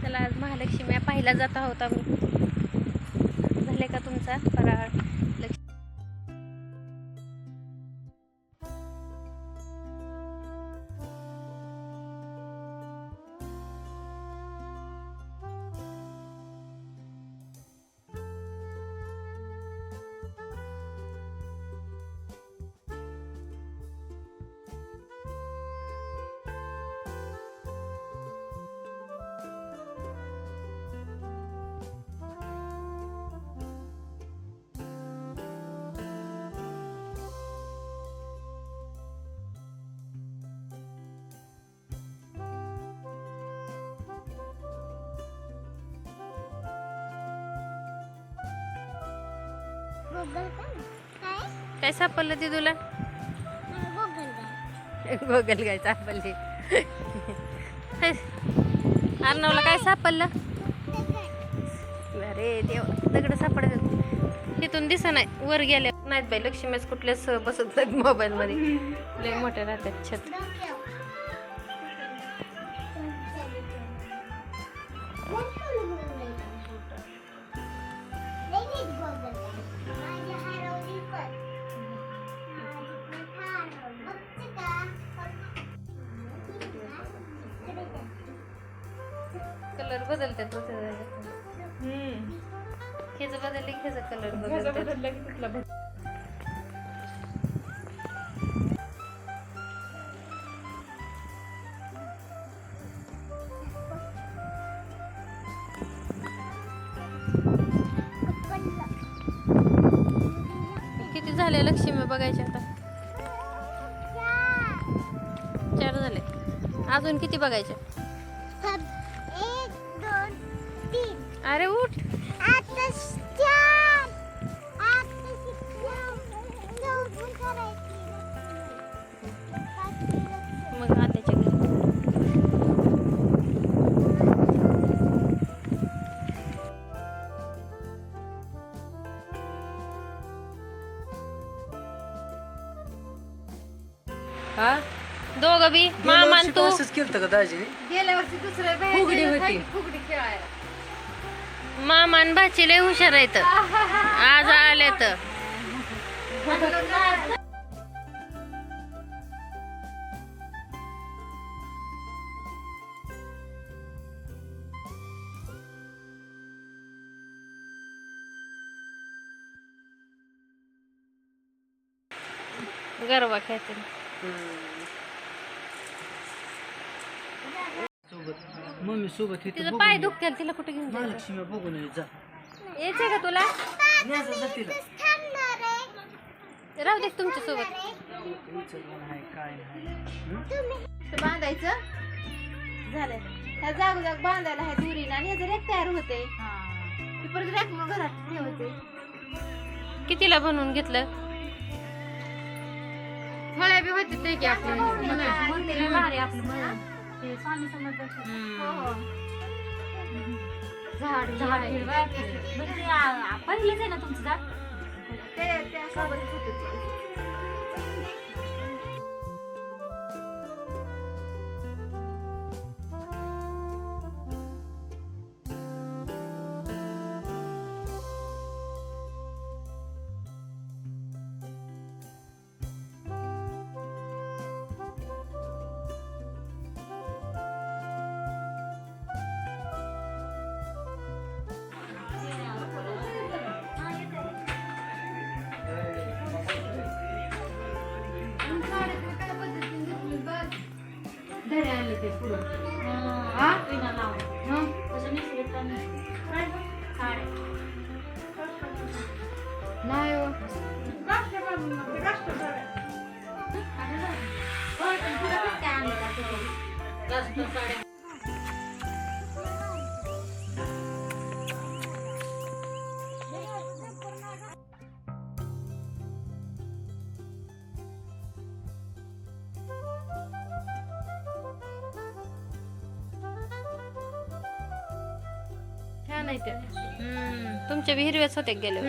चला आज महालक्ष्मी पाहिला जात आहोत आम्ही. झाले का तुमचा फराळ? काय सापडलं ते तुला? गोगल गाय सापडली. अर्णवला काय सापडलं? अरे देव, दगड सापडत तिथून दिसा नाही. वर गेले नाहीत बाई. लक्ष्मीच कुठल्याच बसत मोबाईल मध्ये. लय मोठे राहतात छत. कलर बदलतात. खेच बदलले खेच कलर बदलतात. किती झाले लक्ष्मी बघायचे आता? 4 झाले. अजून किती बघायचे? 1 2 3. अरे उठ. मग आत्याच्या घरी. हा दोघं बी मामा तू असंच केलं का दाजीने? गेल्या वर्षी दुसऱ्या फुगडी होती. फुगडी खेळायला. मामान भाची लय हुशार आहेत. आज आले तर गरबा खेळते. मम्मी सोबत तिचं पाय दुखतील. तिला कुठे घेऊन जायचं? महालक्ष्मी बघून ये जा. यायचंय का तुला? न्यायचं जा तिला. राहू दे तुमच्या सोबत. उचललं नाही काय नाही. बांधायचं झालं. ह्या जाग बांधायला ह्या दुरीनं आणि ह्याचं रॅक तयार होते. परत रॅक मग घरात ठेवते. कितीला बनवून घेतलं? फळ्या बी होते ते की आपल्या झाड झाड पहिलेच आहे ना तुमचं झाड. त्या सोबतच होते ते. धडे आले ते पुढं. नाही हो. छान आहे ते. तुमच्या बी हिरव्याच होते गेले.